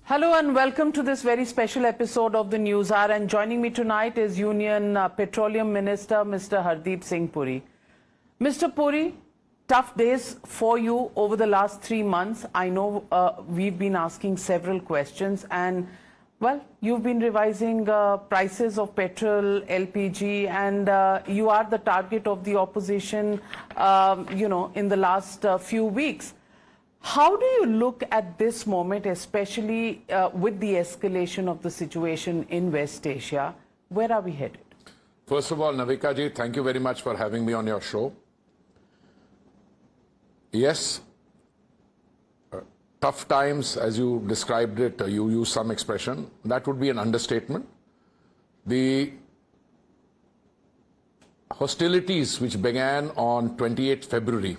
Hello and welcome to this very special episode of the News Hour, and joining me tonight is Union Petroleum Minister Mr. Hardeep Singh Puri. Mr. Puri, tough days for you over the last 3 months. I know we've been asking several questions, and well, you've been revising prices of petrol, LPG, and you are the target of the opposition, in the last few weeks. How do you look at this moment, especially with the escalation of the situation in West Asia? Where are we headed? First of all, Navika ji, thank you very much for having me on your show. Yes, tough times, as you described it, you use some expression. That would be an understatement. The hostilities which began on 28th February,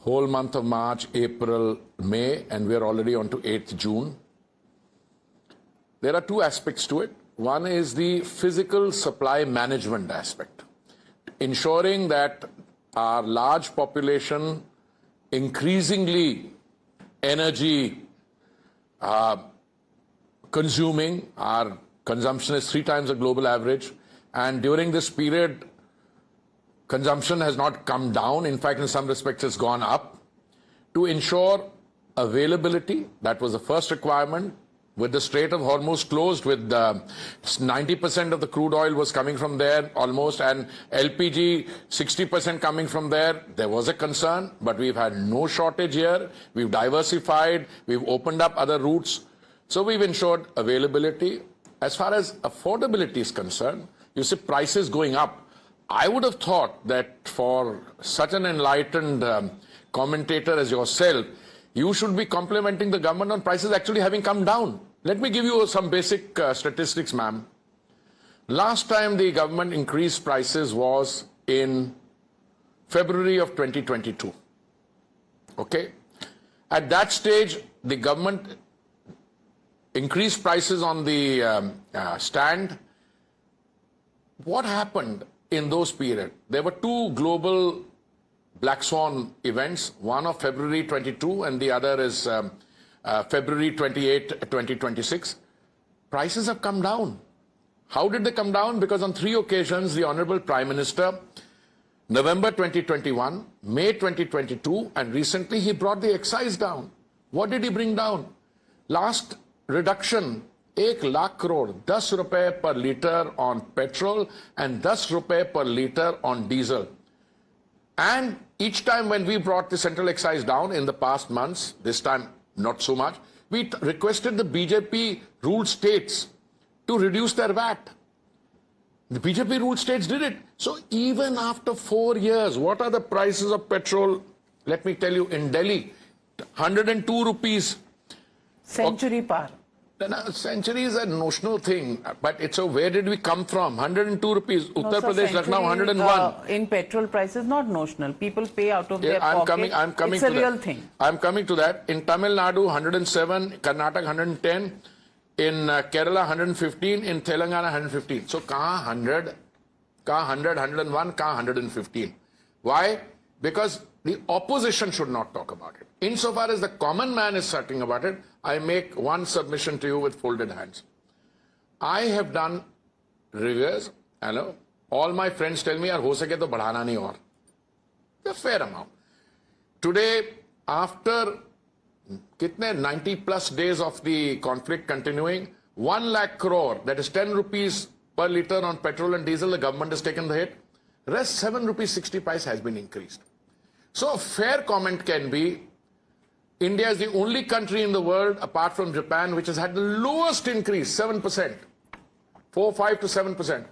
whole month of March, April, May, and we're already on to 8th June. There are two aspects to it. One is the physical supply management aspect, ensuring that our large population, increasingly energy consuming, our consumption is 3 times the global average, and during this period, consumption has not come down. In fact, in some respects, it's gone up. To ensure availability, that was the first requirement. With the Strait of Hormuz closed, with 90% of the crude oil was coming from there almost, and LPG 60% coming from there, there was a concern, but we've had no shortage here. We've diversified, we've opened up other routes. So we've ensured availability. As far as affordability is concerned, you see prices going up. I would have thought that for such an enlightened commentator as yourself, you should be complimenting the government on prices actually having come down. Let me give you some basic statistics, ma'am. Last time the government increased prices was in February of 2022. Okay? At that stage, the government increased prices on the stand. What happened in those periods? There were 2 global black swan events, one of February 22 and the other is February 28, 2026. Prices have come down. How did they come down? Because on 3 occasions, the Honorable Prime Minister, November 2021, May 2022, and recently he brought the excise down. What did he bring down? Last reduction, 1 lakh crore, 10 rupees per litre on petrol and 10 rupees per litre on diesel. And each time when we brought the central excise down in the past months, this time not so much, we requested the BJP ruled states to reduce their VAT. The BJP ruled states did it. So even after 4 years, what are the prices of petrol? Let me tell you, in Delhi, 102 rupees. Century par. Century is a notional thing, but it's where did we come from? 102 rupees. Uttar Pradesh, Lucknow, 101. In petrol prices, not notional. People pay out of their pocket. I'm coming it's to a real that. thing. I'm coming to that. In Tamil Nadu, 107. Karnataka, 110. In Kerala, 115. In Telangana, 115. So, kahan 100? Kahan 100, 101? Kahan 115? Why? Because the opposition should not talk about it. Insofar as the common man is talking about it, I make one submission to you with folded hands. I have done reviews. Hello, all my friends tell me, "Yaar, ho sake to badhana nahi aur." A fair amount. Today, after 90 plus days of the conflict continuing, 1 lakh crore, that is 10 rupees per litre on petrol and diesel, the government has taken the hit. Rest 7 rupees 60 paise has been increased. So a fair comment can be, India is the only country in the world, apart from Japan, which has had the lowest increase, 7%. 4, 5 to 7%.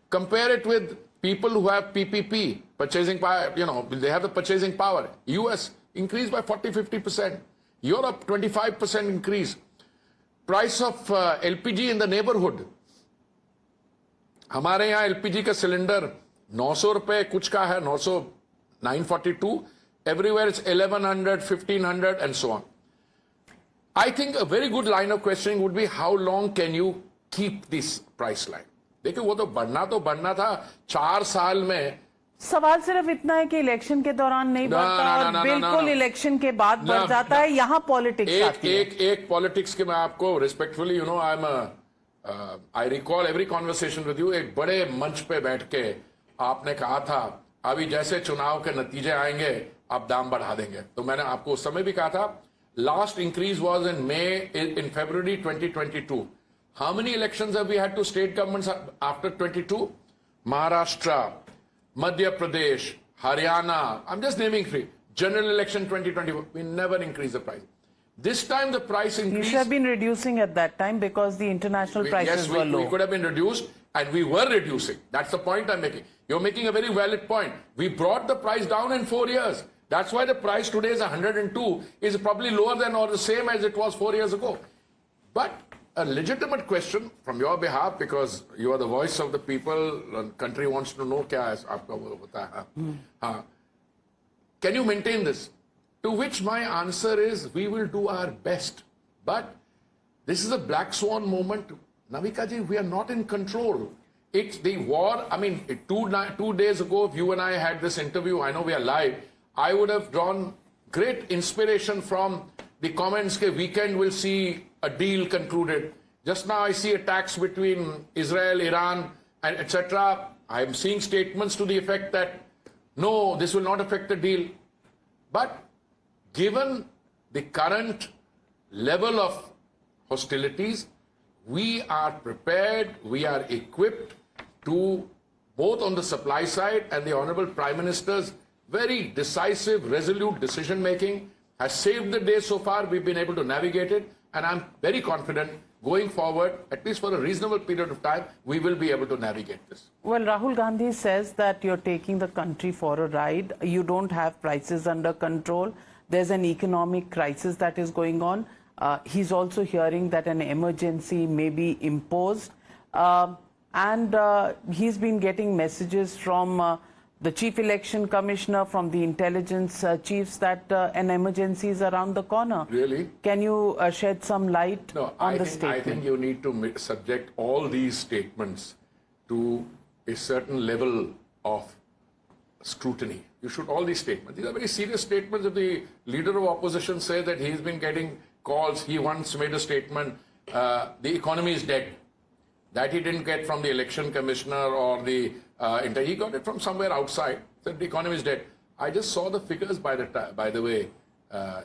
Compare it with people who have PPP, purchasing power, they have the purchasing power. US increased by 40, 50%. Europe, 25% increase. Price of LPG in the neighborhood. हमारे यहाँ LPG का cylinder 900 रुपए कुछ का है, 942. Everywhere it's 1100, 1500 and so on. I think a very good line of questioning would be how long can you keep this price line? देखिए वो तो बढ़ना था 4 साल में सवाल सिर्फ इतना है कि इलेक्शन के दौरान नहीं बढ़ता और बिल्कुल इलेक्शन के बाद बढ़ जाता है, यहाँ पॉलिटिक्स आती है। एक पॉलिटिक्स के मैं आपको respectfully I recall every conversation with you, एक बड़े मंच पे बैठ के आपने कहा था अभी जैसे चुनाव के नतीजे आएंगे आप दाम बढ़ा देंगे। तो मैंने आपको उस समय भी कहा था last increase was in February 2022। How many elections have we had to state governments after 22? Maharashtra, Madhya Pradesh, Haryana, I'm just naming three. General election 2024, we never increase the price. This time the price increase... You should have been reducing at that time because the international prices were low. We could have been reduced and we were reducing. That's the point I'm making. You're making a very valid point. We brought the price down in 4 years. That's why the price today is 102, is probably lower than or the same as it was 4 years ago. But a legitimate question from your behalf, because you are the voice of the people, the country wants to know kya hai aapka wo hota hai. Can you maintain this? To which my answer is, we will do our best. But this is a black swan moment. Navika ji, we are not in control. It's the war. I mean, 2 days ago, if you and I had this interview, I know we are live, I would have drawn great inspiration from the comments that weekend will see a deal concluded. Just now I see attacks between Israel, Iran, and etc. I am seeing statements to the effect that, no, this will not affect the deal. But given the current level of hostilities, we are prepared, we are equipped to, both on the supply side and the Honorable Prime Minister's very decisive, resolute decision making has saved the day so far. We've been able to navigate it, and I'm very confident going forward, at least for a reasonable period of time, we will be able to navigate this. Well, Rahul Gandhi says that you're taking the country for a ride. You don't have prices under control. There's an economic crisis that is going on. He's also hearing that an emergency may be imposed. And he's been getting messages from the Chief Election Commissioner, from the intelligence chiefs, that an emergency is around the corner. Really? Can you shed some light on the statement? I think you need to subject all these statements to a certain level of scrutiny. You should, all these statements. These are very serious statements. If the leader of opposition says that he's been getting calls, he once made a statement, the economy is dead. That he didn't get from the election commissioner or the he got it from somewhere outside. Said the economy is dead. I just saw the figures by the way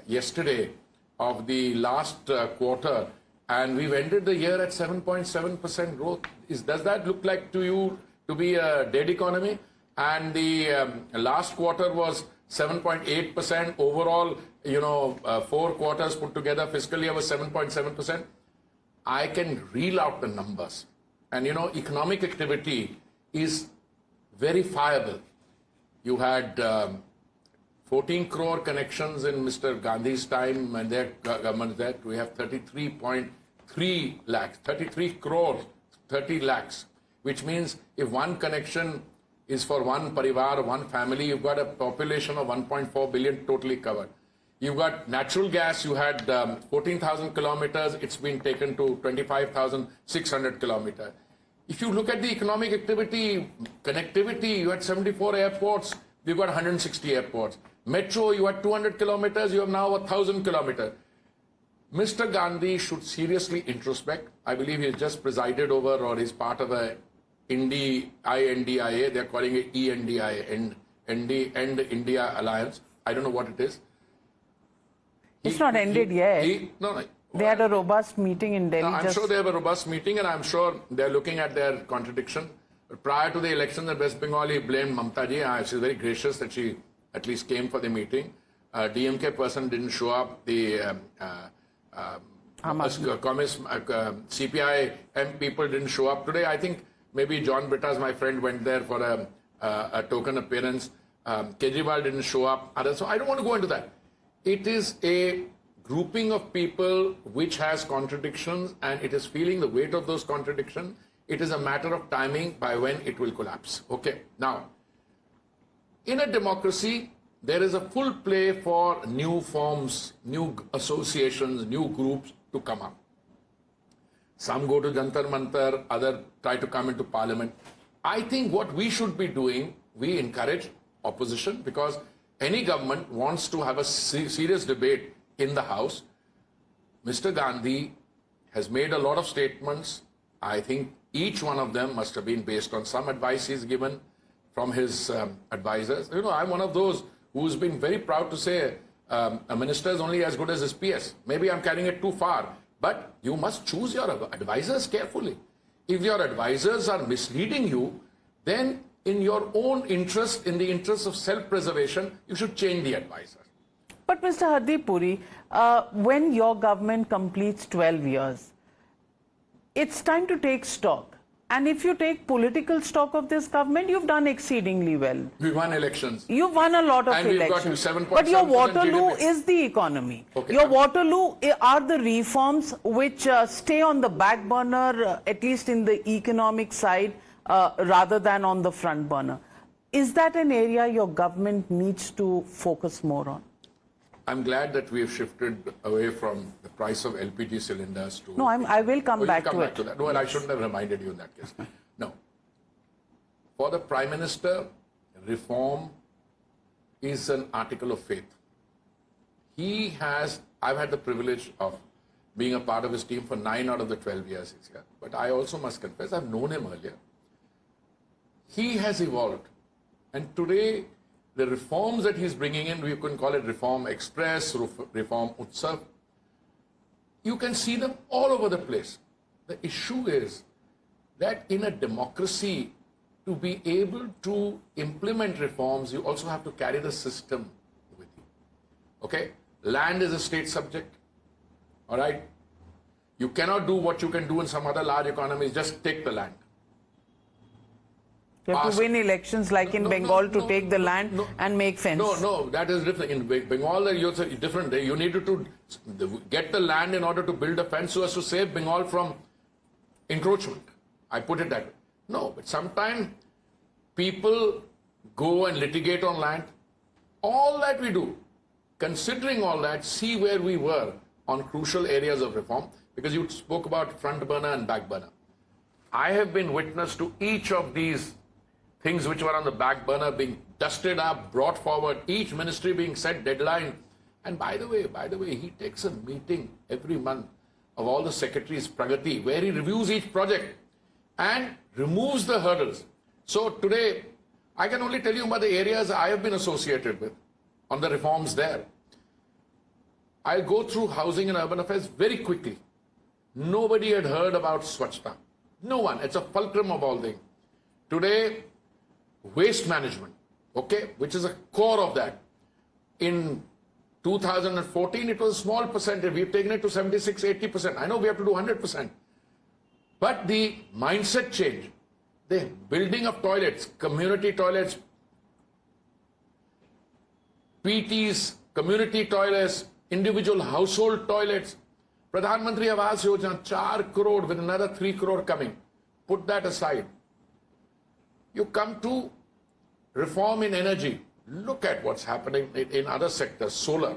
yesterday of the last quarter, and we've ended the year at 7.7% growth. Does that look like to you to be a dead economy? And the last quarter was 7.8% overall. 4 quarters put together, fiscal year was 7.7%. I can reel out the numbers. And economic activity is verifiable. You had 14 crore connections in Mr. Gandhi's time and their government there. We have 33.3 lakhs, 33 crores, 30 lakhs, which means if one connection is for one parivar, one family, you've got a population of 1.4 billion totally covered. You've got natural gas, you had 14,000 kilometers, it's been taken to 25,600 kilometers. If you look at the economic activity, connectivity, you had 74 airports, we've got 160 airports. Metro, you had 200 kilometers, you have now 1,000 kilometers. Mr. Gandhi should seriously introspect. I believe he's just presided over or is part of a INDIA, they're calling it ENDIA, End India Alliance. I don't know what it is. It's not ended yet. They had a robust meeting in Delhi. I'm sure they have a robust meeting, and I'm sure they're looking at their contradiction. Prior to the election in West Bengal, he blamed Mamta ji. She's very gracious that she at least came for the meeting. DMK person didn't show up. The CPI M people didn't show up. Today, I think maybe John Britta's, my friend, went there for a token appearance. Kejriwal didn't show up. So I don't want to go into that. It is a grouping of people which has contradictions, and it is feeling the weight of those contradictions. It is a matter of timing by when it will collapse. Okay. Now, in a democracy, there is a full play for new forms, new associations, new groups to come up. Some go to Jantar Mantar, others try to come into parliament. I think what we should be doing, we encourage opposition because any government wants to have a serious debate in the House. Mr. Gandhi has made a lot of statements. I think each one of them must have been based on some advice he's given from his advisors. You know, I'm one of those who's been very proud to say a minister is only as good as his PS. Maybe I'm carrying it too far, but you must choose your advisors carefully. If your advisors are misleading you, then in your own interest, in the interest of self-preservation, you should change the advisor. But Mr. Hardeep Puri, when your government completes 12 years, it's time to take stock. And if you take political stock of this government, you've done exceedingly well. We won elections. You've won a lot of and elections. We've got 7.7% but your Waterloo GDP. is the economy. Okay. Your Waterloo are the reforms which stay on the back burner, at least in the economic side, rather than on the front burner. Is that an area your government needs to focus more on? I'm glad that we have shifted away from the price of LPG cylinders to... No, I will come back to it. that. Well, I shouldn't have reminded you in that case. No. For the Prime Minister, reform is an article of faith. I've had the privilege of being a part of his team for 9 out of the 12 years he's here. But I also must confess, I've known him earlier. He has evolved. And today, the reforms that he's bringing in, we can call it Reform Express, Reform Utsav. You can see them all over the place. The issue is that in a democracy, to be able to implement reforms, you also have to carry the system with you. Okay? Land is a state subject. All right? You cannot do what you can do in some other large economies, just take the land. You have to win elections like in Bengal to take the land and make fence. No, that is different. In Bengal, it's different. You needed to get the land in order to build a fence so as to save Bengal from encroachment. I put it that way. No, but sometimes people go and litigate on land. All that we do, considering all that, see where we were on crucial areas of reform, because you spoke about front burner and back burner. I have been witness to each of these things which were on the back burner being dusted up, brought forward, each ministry being set deadline. And by the way, he takes a meeting every month of all the secretaries, Pragati, where he reviews each project and removes the hurdles. So today, I can only tell you about the areas I have been associated with on the reforms there. I'll go through housing and urban affairs very quickly. Nobody had heard about Swachhta. No one. It's a fulcrum of all things. Today, waste management, okay, which is a core of that. In 2014, it was a small percentage. We've taken it to 76, 80%. I know we have to do 100%. But the mindset change, the building of toilets, community toilets, PTs, community toilets, individual household toilets, Pradhan Mantri Awas Yojana, 4 crore with another 3 crore coming. Put that aside. You come to reform in energy. Look at what's happening in other sectors. Solar.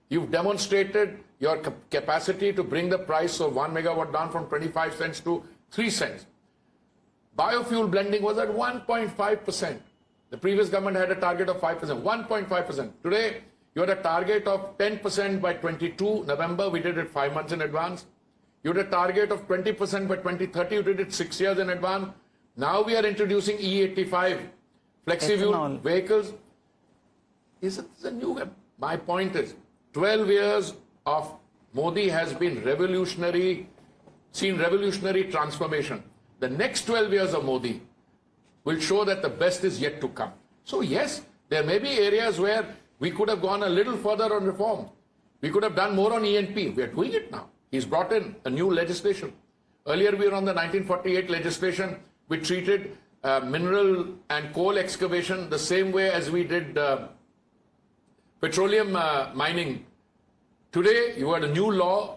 You've demonstrated your capacity to bring the price of 1 megawatt down from 25 cents to 3 cents. Biofuel blending was at 1.5%. The previous government had a target of 5%, 1.5%. Today, you had a target of 10% by 22 November. We did it 5 months in advance. You had a target of 20% by 2030. You did it 6 years in advance. Now we are introducing E85 flexi-fuel vehicles. Is it a new? My point is, 12 years of Modi has been revolutionary, seen revolutionary transformation. The next 12 years of Modi will show that the best is yet to come. So yes, there may be areas where we could have gone a little further on reform. We could have done more on E&P. We are doing it now. He's brought in a new legislation. Earlier we were on the 1948 legislation. We treated mineral and coal excavation the same way as we did petroleum mining. Today, you had a new law.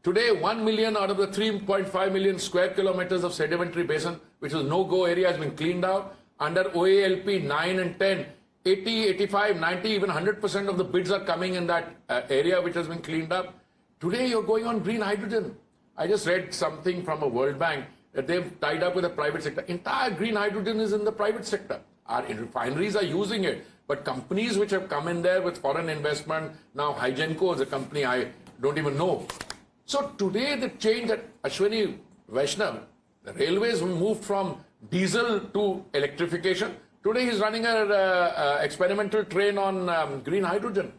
Today, 1 million out of the 3.5 million square kilometers of sedimentary basin, which was no-go area, has been cleaned out. Under OALP 9 and 10, 80, 85, 90, even 100% of the bids are coming in that area which has been cleaned up. Today, you're going on green hydrogen. I just read something from a World Bank that they've tied up with the private sector. Entire green hydrogen is in the private sector. Our refineries are using it. But companies which have come in there with foreign investment, now Hygenco is a company I don't even know. So today the change that Ashwini Vaishnav, the railways moved from diesel to electrification. Today he's running an experimental train on green hydrogen.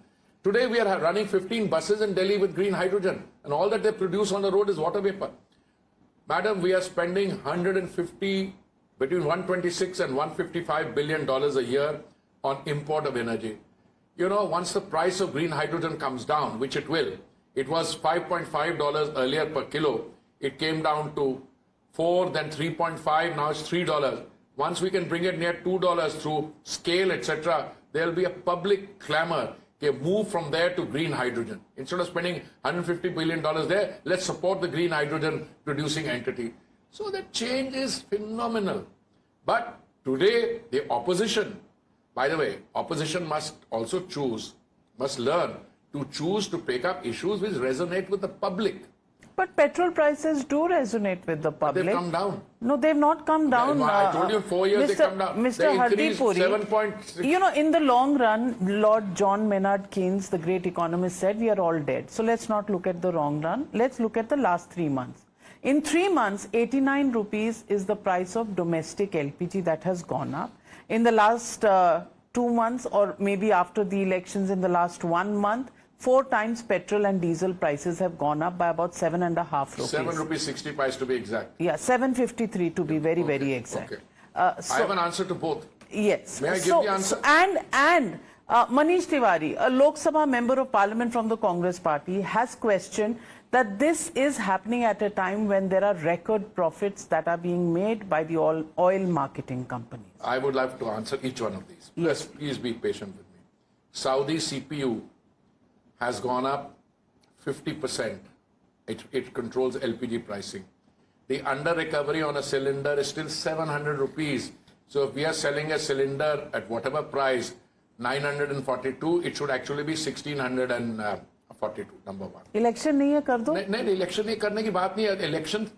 Today we are running 15 buses in Delhi with green hydrogen, and all that they produce on the road is water vapor. Madam, we are spending between 126 and 155 billion dollars a year on import of energy. You know, once the price of green hydrogen comes down, which it will, it was $5.5 earlier per kilo. It came down to 4, then 3.5, now it's $3. Once we can bring it near $2 through scale, etc., there will be a public clamor. Okay, move from there to green hydrogen. Instead of spending $150 billion there, let's support the green hydrogen producing entity. So the change is phenomenal. But today, the opposition, by the way, opposition must also must learn to choose to pick up issues which resonate with the public. But petrol prices do resonate with the public. They've come down. No, they've not come down. I told you in 4 years they come down. Mr. Hardeep Puri, 7.6. you know, in the long run, Lord John Maynard Keynes, the great economist, said we are all dead. So let's not look at the long run. Let's look at the last 3 months. In 3 months, 89 rupees is the price of domestic LPG that has gone up. In the last 2 months, or maybe after the elections in the last 1 month, 4 times petrol and diesel prices have gone up by about 7.5 rupees. 7 rupees 60 paise to be exact. Yeah, 753 to be very exact. Okay. I have an answer to both. Yes. May I give the answer? And Manish Tiwari, a Lok Sabha member of Parliament from the Congress party, has questioned that this is happening at a time when there are record profits that are being made by the oil marketing companies. I would like to answer each one of these. Yes. Please be patient with me. Saudi CPU has gone up 50%. It controls LPG pricing. The under recovery on a cylinder is still 700 rupees. So if we are selling a cylinder at whatever price, 942, it should actually be 1642, number one. Election नहीं है कर दो? नहीं, election नहीं करने की बात नहीं है. Election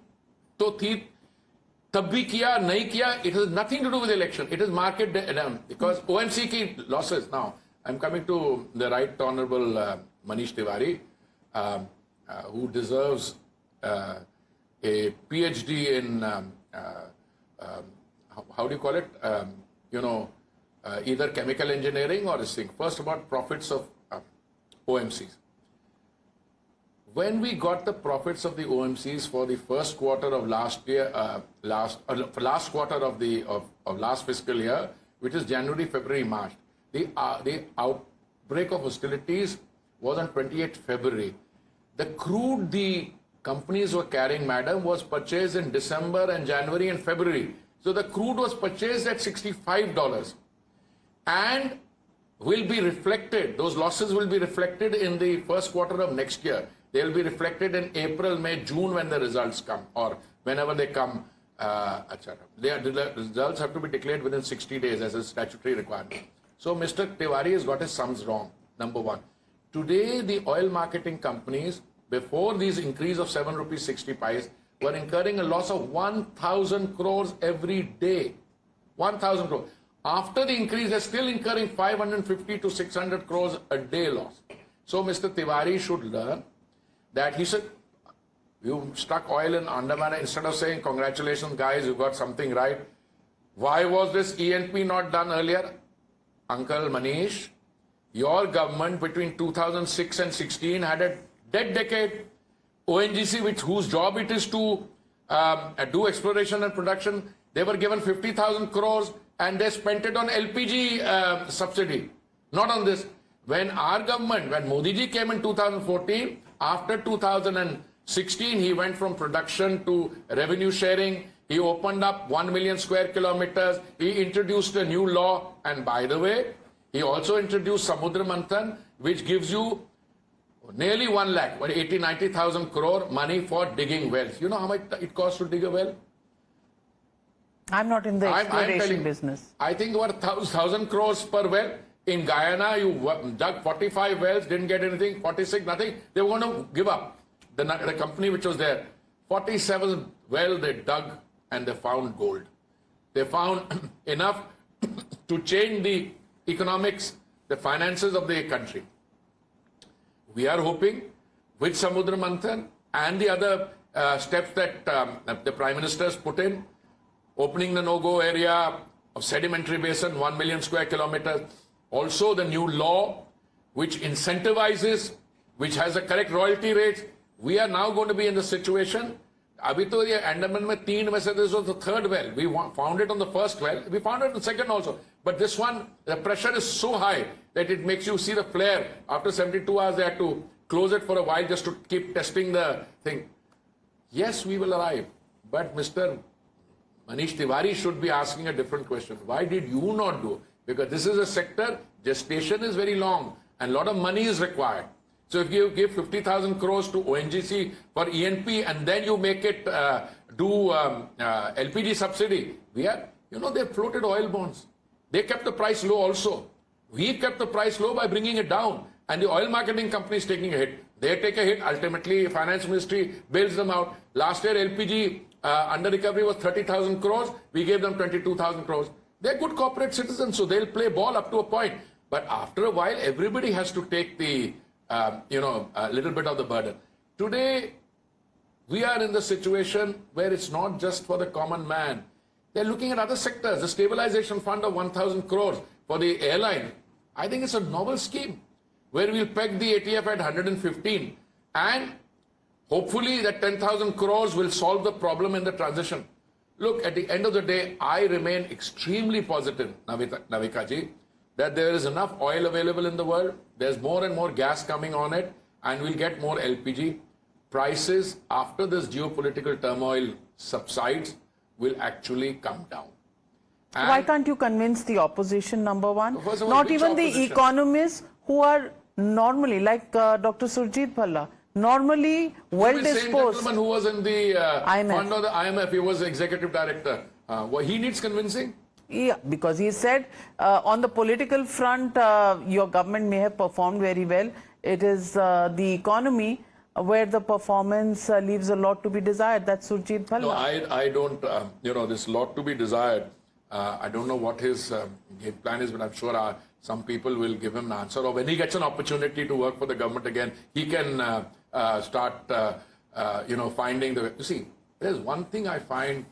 तो थी, तब भी किया, नहीं किया. It has nothing to do with election. It is market because OMC की losses. Now, I'm coming to the Right Honorable Manish Tiwari, who deserves a PhD in, how do you call it? Either chemical engineering or this thing. First, about profits of OMCs. When we got the profits of the OMCs for the first quarter of last year, last quarter of last fiscal year, which is January, February, March, the outbreak of hostilities was on 28th February. The crude the companies were carrying, madam, was purchased in December and January and February. So the crude was purchased at $65 and will be reflected, those losses will be reflected in the first quarter of next year. They will be reflected in April, May, June when the results come, or whenever they come, etc. The results have to be declared within 60 days as a statutory requirement. So Mr. Tiwari has got his sums wrong, number one. Today, the oil marketing companies, before these increase of 7 rupees 60 paise, were incurring a loss of 1,000 crores every day. 1,000 crores. After the increase, they're still incurring 550 to 600 crores a day loss. So Mr. Tiwari should learn that he said, you struck oil in Andaman, instead of saying, congratulations guys, you got something right. Why was this ENP not done earlier? Uncle Manish, your government between 2006 and 16 had a dead decade. ONGC, whose job it is to do exploration and production, they were given 50,000 crores and they spent it on LPG subsidy, not on this. When our government, when Modi ji came in 2014, after 2016, he went from production to revenue sharing. He opened up 1 million square kilometers. He introduced a new law. And by the way, he also introduced Samudra Manthan, which gives you nearly 1 lakh, 90,000 crore money for digging wells. You know how much it costs to dig a well? I'm not in the exploration business. I think about 1,000 crores per well. In Guyana, you dug 45 wells, didn't get anything, 46, nothing. They were going to give up. The company which was there, 47 well they dug and they found gold. They found enough to change the economics, the finances of the country. We are hoping with Samudra Manthan and the other steps that the Prime Minister has put in, opening the no-go area of sedimentary basin, 1 million square kilometers, also the new law which incentivizes, which has the correct royalty rates. We are now going to be in the situation. Abhi to ye Andaman mein teen mein se this was the third well. We found it on the first well. We found it on the second also. But this one, the pressure is so high that it makes you see the flare. After 72 hours, they had to close it for a while just to keep testing the thing. Yes, we will arrive. But Mr. Manish Tiwari should be asking a different question. Why did you not do? Because this is a sector, gestation is very long and a lot of money is required. So if you give 50,000 crores to ONGC for ENP and then you make it do LPG subsidy, they floated oil bonds. They kept the price low also. We kept the price low by bringing it down. And the oil marketing company is taking a hit. They take a hit. Ultimately, Finance Ministry bails them out. Last year, LPG under recovery was 30,000 crores. We gave them 22,000 crores. They're good corporate citizens, so they'll play ball up to a point. But after a while, everybody has to take the a little bit of the burden. Today, we are in the situation where it's not just for the common man. They're looking at other sectors. The stabilization fund of 1,000 crores for the airline. I think it's a novel scheme where we'll peg the ATF at 115 and hopefully that 10,000 crores will solve the problem in the transition. Look, at the end of the day, I remain extremely positive, Navika ji, that there is enough oil available in the world. There's more and more gas coming on it, and we'll get more LPG. Prices, after this geopolitical turmoil subsides, will actually come down. And why can't you convince the opposition, number one? First of all, Not which even opposition? the economists who are normally, like Dr. Surjit Bhalla, normally well The same disposed. gentleman who was in the IMF. fund of the IMF, he was the executive director. He needs convincing. Yeah, because he said on the political front, your government may have performed very well. It is the economy where the performance leaves a lot to be desired. That's Surjit Bhalla. No, I don't, there's a lot to be desired. I don't know what his game plan is, but I'm sure some people will give him an answer. Or when he gets an opportunity to work for the government again, he can start, finding the... You see, there's one thing I find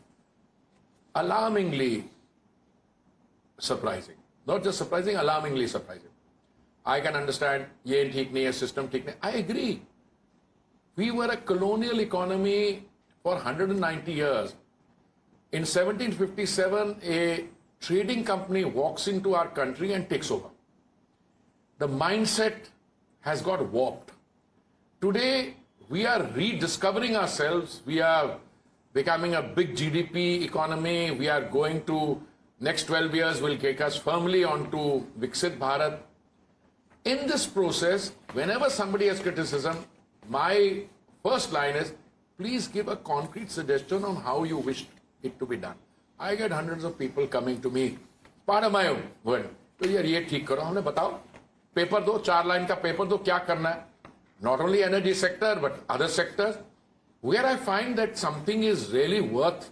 alarmingly surprising. Not just surprising, alarmingly surprising. I can understand, ye theek nahi hai, system theek nahi. I agree. We were a colonial economy for 190 years. In 1757, a trading company walks into our country and takes over. The mindset has got warped. Today, we are rediscovering ourselves. We are becoming a big GDP economy. We are going to, next 12 years will take us firmly onto Viksit Bharat. In this process, whenever somebody has criticism, my first line is, please give a concrete suggestion on how you wish it to be done. I get hundreds of people coming to me, part of my own word. तो यार ये ठीक करो, हमें बताओ, paper दो, 4 line का paper दो, क्या करना है? Not only energy sector, but other sectors. Where I find that something is really worth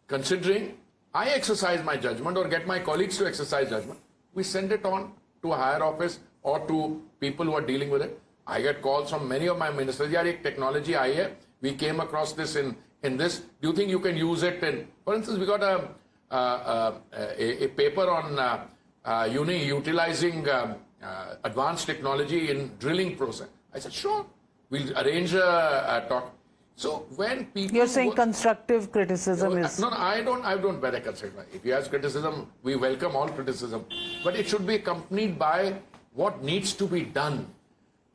considering, I exercise my judgment or get my colleagues to exercise judgment. We send it on to a higher office or to people who are dealing with it. I get calls from many of my ministers. Yeah, एक technology आई है. We came across this in this. Do you think you can use it in? For instance, we got a paper on utilizing advanced technology in drilling process. I said, sure. We'll arrange a talk. So when people... You're saying constructive criticism is... No, I don't bear a criticism. If he has criticism, we welcome all criticism. But it should be accompanied by what needs to be done.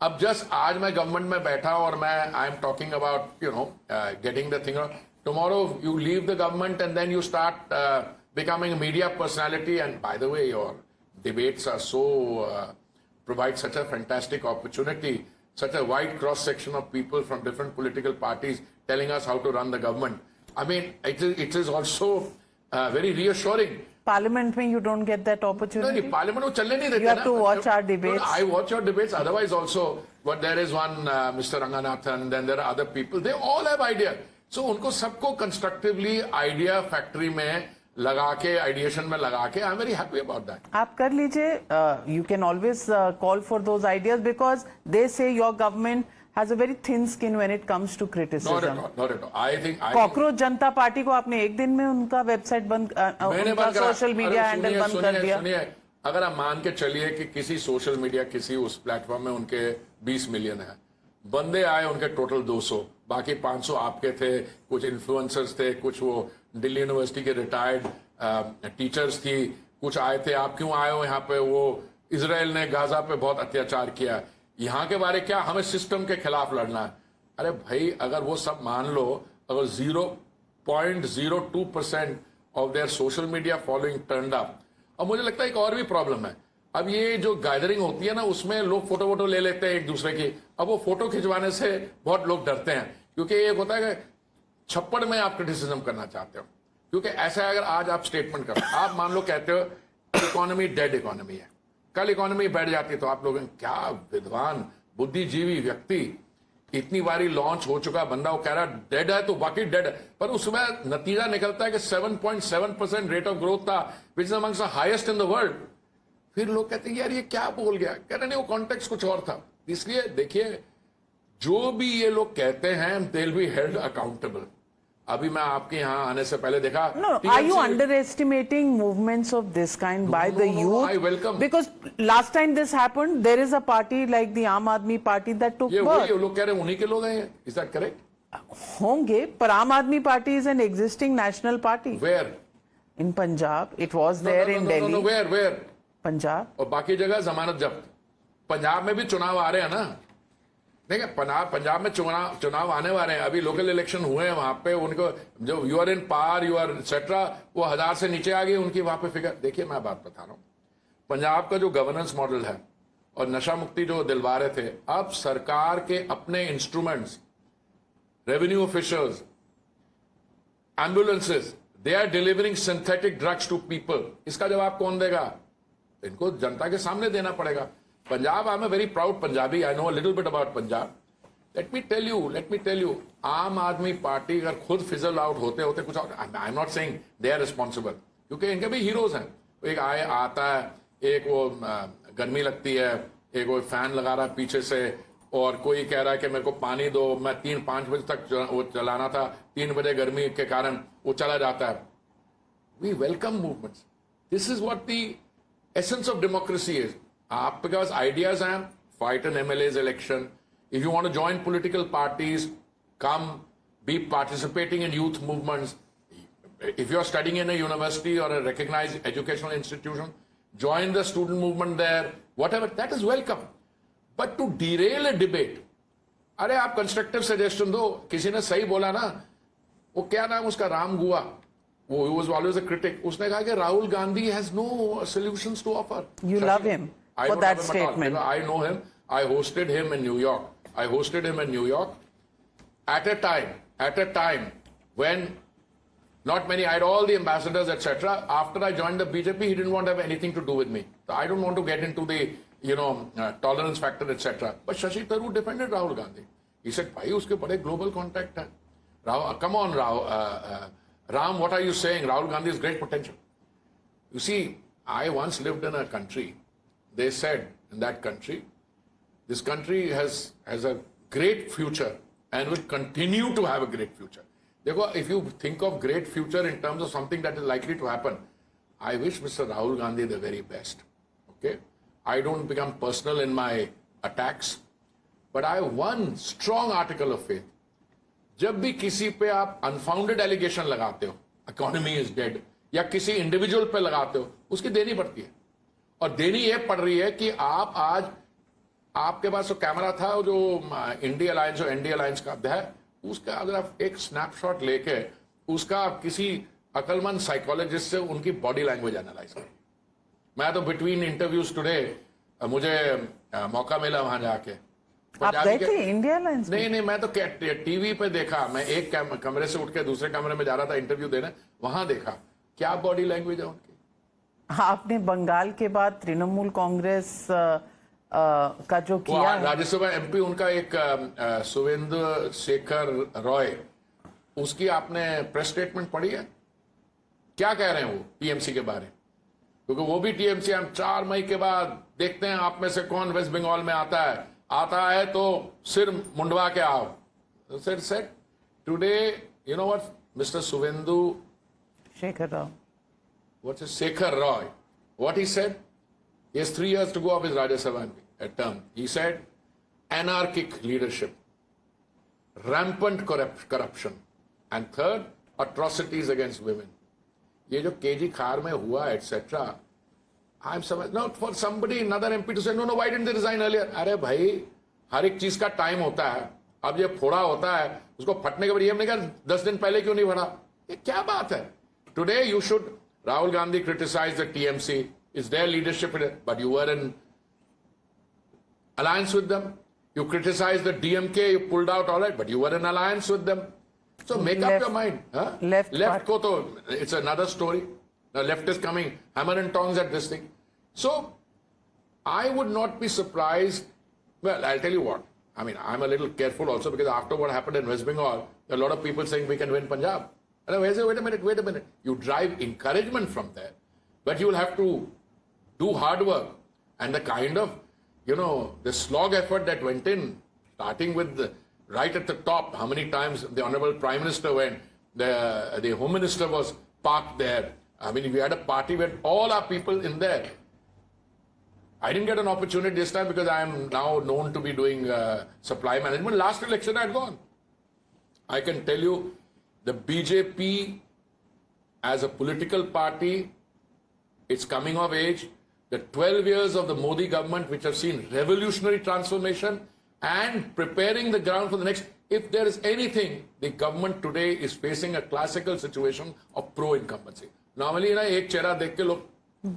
अब just आज मैं government में बैठा और मैं I am talking about getting the thing. Tomorrow you leave the government and then you start becoming a media personality. And by the way, your debates are so provide such a fantastic opportunity, such a wide cross section of people from different political parties telling us how to run the government. I mean, it is also very reassuring. Parliament mein you don't get that opportunity? No, Parliament को चलने नहीं देते. You have to watch our debates. No, I watch your debates. Otherwise also, but there is one Mr. Ranganathan, then there are other people. They all have idea. So उनको सबको constructively idea factory में लगा के ideation में लगा के I am very happy about that. आप कर लीजिए. You can always call for those ideas because they say your government has a very thin skin when it comes to criticism. Not at all. I think cockroach Janata party को आपने एक दिन में उनका website बंद, उनका social media handle बंद कर दिया. सुनिए, अगर आप मान के चलिए कि किसी सोशल मीडिया किसी उस प्लेटफॉर्म में उनके 20 मिलियन है, बंदे आए उनके टोटल 200, बाकी 500 आपके थे, कुछ इन्फ्लुएंसर्स थे, कुछ वो दिल्ली यूनिवर्सिटी के रिटायर्ड टीचर्स थी, कुछ आए थे. आप क्यों आए हो यहाँ पे? वो इजराइल ने गाजा पे बहुत अत्याचार किया, यहाँ के बारे क्या हमें सिस्टम के खिलाफ लड़ना है? अरे भाई, अगर वो सब मान लो, अगर 0.02% of their social media following turned up. अब मुझे लगता है एक और भी प्रॉब्लम है. अब ये जो गैदरिंग होती है ना, उसमें लोग फोटो वोटो ले लेते हैं एक दूसरे की. अब वो फोटो खिंचवाने से बहुत लोग डरते हैं, क्योंकि ये होता है कि छप्पड़ में आप क्रिटिसिज्म करना चाहते हो. क्योंकि ऐसा अगर आज आप स्टेटमेंट करो, आप मान लो कहते हो इकोनॉमी डेड इकोनॉमी है, कल इकोनॉमी बैठ जाती, तो आप लोग क्या विद्वान बुद्धिजीवी व्यक्ति, इतनी बारी लॉन्च हो चुका बंदा वो कह रहा डेड है, तो वाकई डेड है. पर उसमें नतीजा निकलता है कि 7.7% रेट ऑफ ग्रोथ था, which is amongst the highest in the world. फिर लोग कहते हैं यार ये क्या बोल गया, कह रहे नहीं वो कॉन्टेक्स्ट कुछ और था. इसलिए देखिए, जो भी ये लोग कहते हैं they will be held accountable. अभी मैं आपके यहाँ आने से पहले देखा. No, are you underestimating movements of this kind by the youth? I welcome. Because last time this happened, there is a party like the Aam Aadmi Party that took birth. ये लोग कह रहे हैं उन्हीं के लोग हैं. Is that correct? होंगे, पर Aam Aadmi Party is an existing national party. Where? In Punjab, it was there in Delhi. No, where? Punjab. और बाकी जगह जमानत जब्त. पंजाब में भी चुनाव आ रहे हैं ना. देखिए, पंजाब में चुनाव आने वाले हैं. अभी लोकल इलेक्शन हुए हैं वहां पे. उनको जो you are in par, you are etcetera, वो 1000 से नीचे आ गई उनकी वहां पे फिगर. देखिए, मैं बात बता रहा हूं, पंजाब का जो गवर्नेंस मॉडल है और नशा मुक्ति जो दिलवा रहे थे, अब सरकार के अपने instruments, revenue officers, ambulances, they are delivering synthetic drugs to people. इसका जवाब कौन देगा? इनको जनता के सामने देना पड़ेगा. Punjab, I'm a very proud Punjabi. I know a little bit about Punjab. Let me tell you, आम आदमी पार्टी अगर खुद फिजल आउट होते कुछ और, I am not saying they are responsible, क्योंकि इनके भी हीरोज हैं. एक आता है, एक वो गर्मी लगती है, एक वो फैन लगा रहा है पीछे से, और कोई कह रहा है कि मेरे को पानी दो, मैं 3-5 बजे तक वो चलाना था, 3 बजे गर्मी के कारण वो चला जाता है. We welcome movements. This is what the essence of democracy is. आपके पास आइडियाज हैं, fight an MLAs election. If you want to join political parties, come be participating in youth movements. If you are studying in a university or a recognized educational institution, join the student movement there, whatever, that is welcome. But to derail a debate, अरे आप constructive suggestion दो. किसी ने सही बोला ना, वो क्या नाम उसका, राम गुआ, वो was always a critic. उसने कहा कि Rahul Gandhi has no solutions to offer. You love him for that statement. I know him. I hosted him in New York. At a time when not many, I had all the ambassadors, etc. After I joined the BJP, he didn't want to have anything to do with me. So I don't want to get into the, tolerance factor, etc. But Shashi Tharoor defended Rahul Gandhi. He said, "Bhai, uske bade global contact hai. Come on, Ram, what are you saying? Rahul Gandhi has great potential." You see, I once lived in a country. They said in that country, this country has a great future and will continue to have a great future. Therefore, if you think of great future in terms of something that is likely to happen, I wish Mr. Rahul Gandhi the very best. Okay? I don't become personal in my attacks, but I have one strong article of faith. जब भी किसी पे आप unfounded allegation लगाते हो, economy is dead, या किसी individual पे लगाते हो, उसकी देनी पड़ती है. और देनी ये पड़ रही है कि आप आज, आपके पास जो कैमरा था, जो इंडिया अलायंस और एनडी अलायंस का है, उसका अगर आप एक स्नैपशॉट लेके उसका आप किसी अकलमंद साइकोलॉजिस्ट से उनकी बॉडी लैंग्वेज एनालाइज करें. मैं तो बिटवीन इंटरव्यूज टुडे मुझे मौका मिला वहां जाके. आप गए थे इंडिया अलायंस? नहीं, मैं तो टीवी पे देखा. मैं एक कमरे से उठ के दूसरे कमरे में जा रहा था इंटरव्यू देने, वहां देखा क्या बॉडी लैंग्वेज है उनकी. आपने बंगाल के बाद तृणमूल कांग्रेस का जो किया है, राज्यसभा एमपी उनका एक सुवेंद्र शेखर रॉय, उसकी आपने प्रेस स्टेटमेंट पढ़ी है? क्या कह रहे हैं वो टीएमसी के बारे में, क्योंकि वो भी टीएमसी हम 4 मई के बाद देखते हैं आप में से कौन वेस्ट बंगाल में आता है तो सिर मुंडवा के आओ. Sir said today, you know what, Mr. Suvendu Shekhar Rao. What's his Shekhar Roy? What he said? He has 3 years to go of his Rajya Sabha term. He said, anarchic leadership, rampant corruption, and third, atrocities against women. ये जो KG खार में हुआ, etc. I'm not for somebody, another MP to say, no, why didn't they resign earlier? अरे भाई, हर एक चीज का टाइम होता है. अब ये फोड़ा होता है, उसको फटने के बाद ये हमने कहा 10 दिन पहले क्यों नहीं फटा? ये क्या बात है? Today you should, Rahul Gandhi criticized the TMC, is their leadership, but you were in alliance with them. You criticized the DMK, you pulled out, all right, but you were in alliance with them. So make up your mind. Huh? Left ko to, it's another story. The left is coming hammer and tongs at this thing. So I would not be surprised. Well, I'll tell you what. I mean, I'm a little careful also because after what happened in West Bengal, there are a lot of people saying we can win Punjab. And I say, wait a minute. You drive encouragement from there, but you will have to do hard work. And the kind of, the slog effort that went in, starting with right at the top, how many times the Honorable Prime Minister went, the Home Minister was parked there. I mean, we had a party with all our people in there. I didn't get an opportunity this time because I am now known to be doing supply management. Last election I had gone. I can tell you, the BJP as a political party, it's coming of age. The 12 years of the Modi government, which have seen revolutionary transformation and preparing the ground for the next. If there is anything, the government today is facing a classical situation of pro-incumbency. Normally, एक चेहरा देख के लोग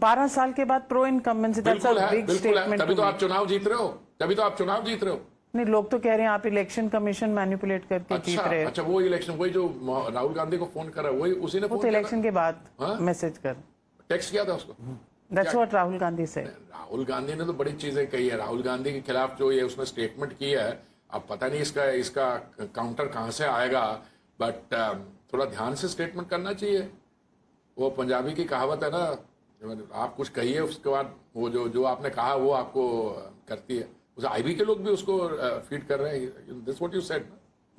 12 साल के बाद pro incumbency, that's a big statement. तभी तो आप चुनाव जीत रहे हो. नहीं, लोग तो कह रहे हैं आप इलेक्शन कमीशन मैनिपुलेट करके जीत रहे हो. अच्छा, वो इलेक्शन, वही जो राहुल गांधी को फोन कर रहा है, वही उसी ने फोन किया. इलेक्शन के बाद मैसेज कर टेक्स्ट किया था उसको. दैट्स व्हाट राहुल गांधी से. राहुल गांधी ने तो बड़ी चीजें कही है. राहुल गांधी के खिलाफ जो ये उसने स्टेटमेंट किया है, अब पता नहीं इसका काउंटर कहां से आएगा, बट थोड़ा ध्यान से स्टेटमेंट करना चाहिए. वो पंजाबी की कहावत है ना, आप कुछ कहिए उसके बाद वो जो आपने कहा वो आपको करती है. उस आईबी के लोग भी उसको फीड कर रहे हैं. That's what you said.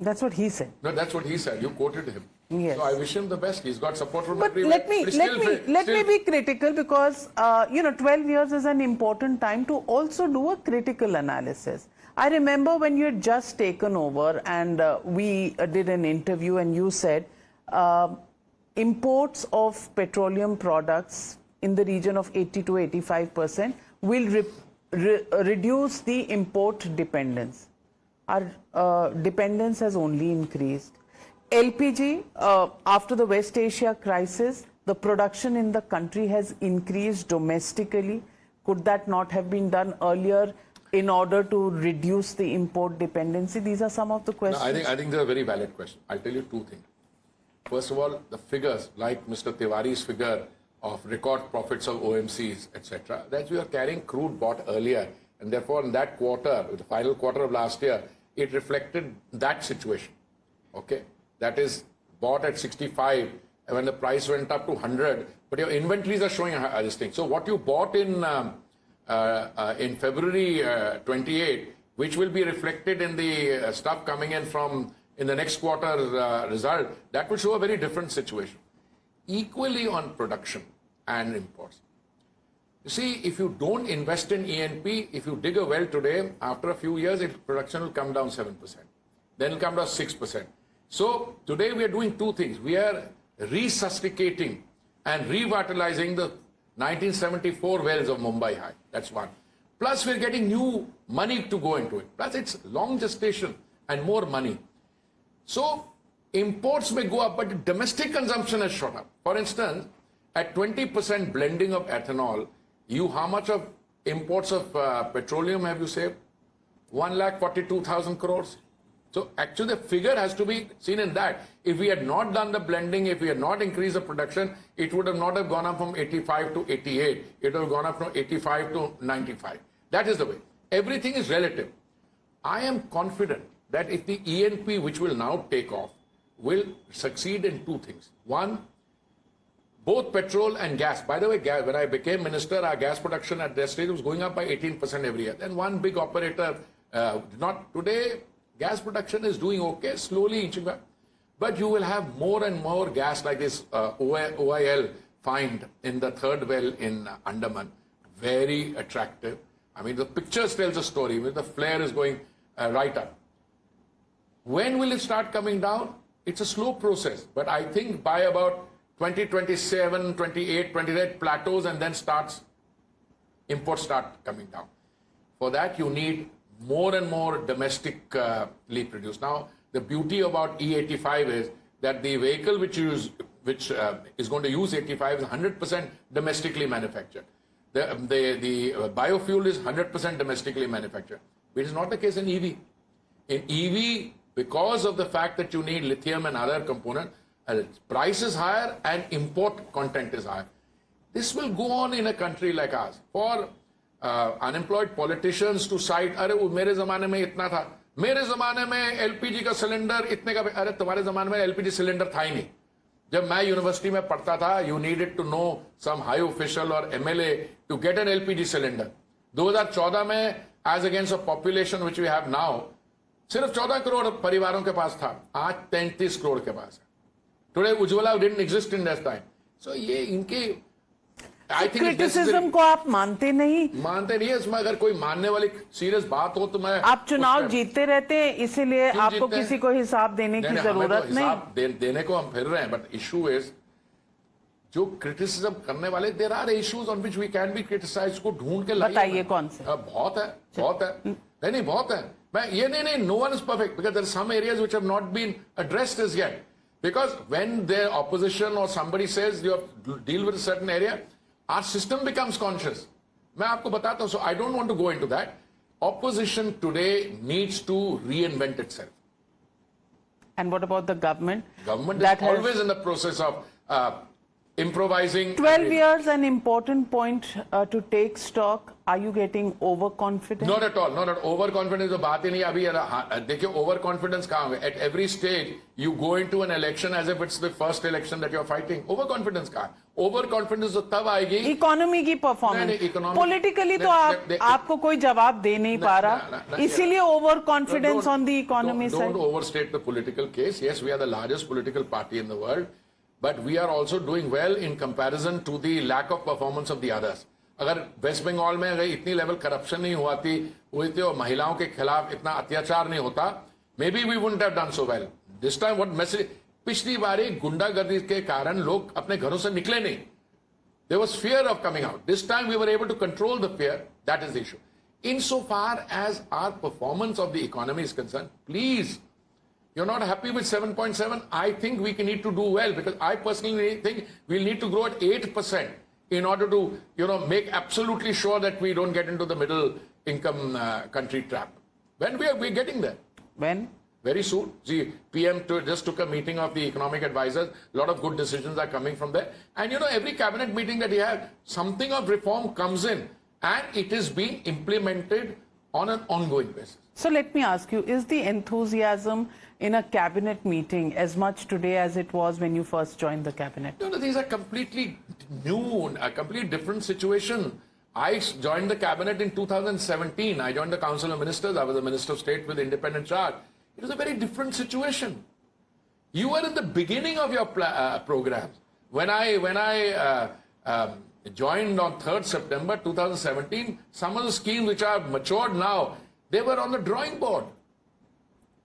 That's what he said. No, that's what he said. You quoted him. Yes. So I wish him the best. He's got support from but everywhere. Let me be critical because 12 years is an important time to also do a critical analysis. I remember when you had just taken over and we did an interview and you said imports of petroleum products in the region of 80 to 85% will reduce the import dependence. Our dependence has only increased. LPG, after the West Asia crisis, the production in the country has increased domestically. Could that not have been done earlier in order to reduce the import dependency? These are some of the questions. No, I think they're a very valid question. I'll tell you two things. First of all, the figures, like Mr. Tiwari's figure of record profits of OMCs, etc., that we are carrying crude bought earlier. And therefore, in that quarter, the final quarter of last year, it reflected that situation. Okay? That is bought at 65 when the price went up to 100, but your inventories are showing this thing. So what you bought in February 28, which will be reflected in the stuff coming in from in the next quarter result, that will show a very different situation. Equally on production and imports. You see, if you don't invest in E&P, if you dig a well today, after a few years, production will come down 7%. Then it will come down 6%. So today we are doing two things. We are resuscitating and revitalizing the 1974 wells of Mumbai High. That's one. Plus we're getting new money to go into it. Plus it's long gestation and more money. So imports may go up, but domestic consumption has shot up. For instance, at 20% blending of ethanol, how much of imports of petroleum have you saved? 1,42,000 crores. So actually the figure has to be seen in that. If we had not done the blending, if we had not increased the production, it would have not have gone up from 85 to 88. It would have gone up from 85 to 95. That is the way. Everything is relative. I am confident that if the E&P, which will now take off, will succeed in two things. One, both petrol and gas. By the way, when I became minister, our gas production at that stage was going up by 18% every year. Then one big operator did not. Today, gas production is doing okay, slowly inching back. But you will have more and more gas like this OIL find in the third well in Andaman. Very attractive. I mean, the pictures tells a story. The flare is going right up. When will it start coming down? It's a slow process. But I think by about 2027, 28, 29 plateaus and then imports start coming down. For that, you need more and more domestically produced. Now, the beauty about E85 is that the vehicle which is going to use 85 is 100% domestically manufactured. The biofuel is 100% domestically manufactured, which is not the case in EV. In EV, because of the fact that you need lithium and other components, price is higher and import content is higher. This will go on in a country like ours. For unemployed politicians to cite, अरे वो मेरे ज़माने में इतना था, मेरे ज़माने में LPG का सिलेंडर इतने का, अरे तुम्हारे ज़माने में LPG सिलेंडर था ही नहीं. जब मैं यूनिवर्सिटी में पढ़ता था, you needed to know some high official or MLA to get an LPG cylinder. 2014 में, as against a population which we have now, सिर्फ 14 करोड़ परिवारों के पास था, आज 33 करोड़ के पास है. Today, Ujjwala didn't exist in that time. So ये इनके I think क्रिटिसिज्म को आप मानते नहीं? मानते नहीं है. इसमें अगर कोई मानने वाली सीरियस बात हो तो मैं. आप चुनाव जीतते रहते हैं, इसीलिए आपको किसी को हिसाब देने की जरूरत नहीं. हिसाब देने को हम फिर रहे हैं, बट इशू इज जो क्रिटिसिज्म करने वाले, there are issues on which we can be criticize, को ढूंढ के लाइए. बताइए कौन से? बहुत है, बहुत है. नहीं बहुत है. मैं ये नहीं, no one is perfect, because there are some areas which have not been addressed as yet. Because when the opposition or somebody says you have to deal with a certain area, our system becomes conscious. मैं आपको बताता हूँ, so I don't want to go into that. Opposition today needs to reinvent itself. And what about the government? Government is always in the process of improvising. 12 years, an important point to take stock. Are you getting overconfident? Not at all. Not at overconfidence. तो बात ही नहीं. अभी देखिए overconfidence कहाँ है? At every stage, you go into an election as if it's the first election that you're fighting. Overconfidence कहाँ है? Overconfidence तो तब आएगी. Economy की performance. Politically तो आपको कोई जवाब दे नहीं पा रहा. इसीलिए overconfidence on the economy side. Don't overstate the political case. Yes, we are the largest political party in the world, but we are also doing well in comparison to the lack of performance of the others. अगर waste Bengal में अगर इतनी level corruption नहीं हुई थी और महिलाओं के खिलाफ इतना अत्याचार नहीं होता, maybe we wouldn't have done so well. This time what message, पिछली बारी गुंडागर्दी के कारण लोग अपने घरों से निकले नहीं. There was fear of coming out. This time we were able to control the fear. That is the issue. In so far as our performance of the economy is concern, please, you're not happy with 7.7, I think we need to do well, because I personally think we'll need to grow at 8% in order to, make absolutely sure that we don't get into the middle income country trap. When we're getting there. When? Very soon. See, PM just took a meeting of the economic advisors. A lot of good decisions are coming from there. And every cabinet meeting that he has, something of reform comes in and it is being implemented on an ongoing basis. So let me ask you, is the enthusiasm in a cabinet meeting as much today as it was when you first joined the cabinet? No, these are completely new, a completely different situation. I joined the cabinet in 2017. I joined the Council of Ministers. I was a Minister of State with independent charge. It was a very different situation. You were in the beginning of your programs. When I joined on 3rd September 2017, some of the schemes which are matured now, they were on the drawing board.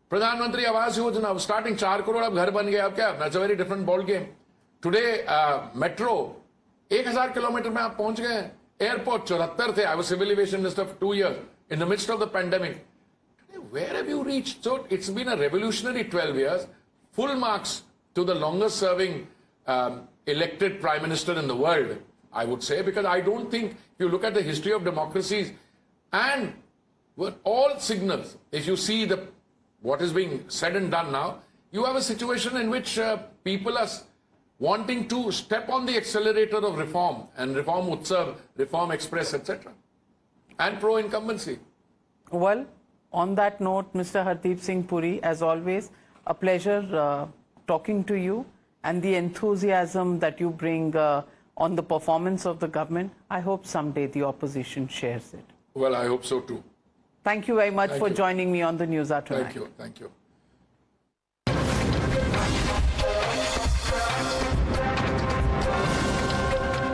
प्रधानमंत्री Awas Yojana, starting 4 crore अब घर बन गए. अब क्या? That's a very different ball game. Today, metro, 1000 kilometer में आप पहुंच गए. Airport 74 थे. I was civil aviation minister for 2 years in the midst of the pandemic. Today, where have you reached? So it's been a revolutionary 12 years. Full marks to the longest serving elected prime minister in the world, I would say, because I don't think, if you look at the history of democracies and all signals, if you see what is being said and done now, you have a situation in which people are wanting to step on the accelerator of reform, and Reform Utsav, Reform Express, etc. and pro-incumbency. Well, on that note, Mr. Hardeep Singh Puri, as always, a pleasure talking to you. and the enthusiasm that you bring on the performance of the government, I hope someday the opposition shares it. Well, I hope so too. Thank you very much for joining me on the News Hour tonight. Thank you. Thank you.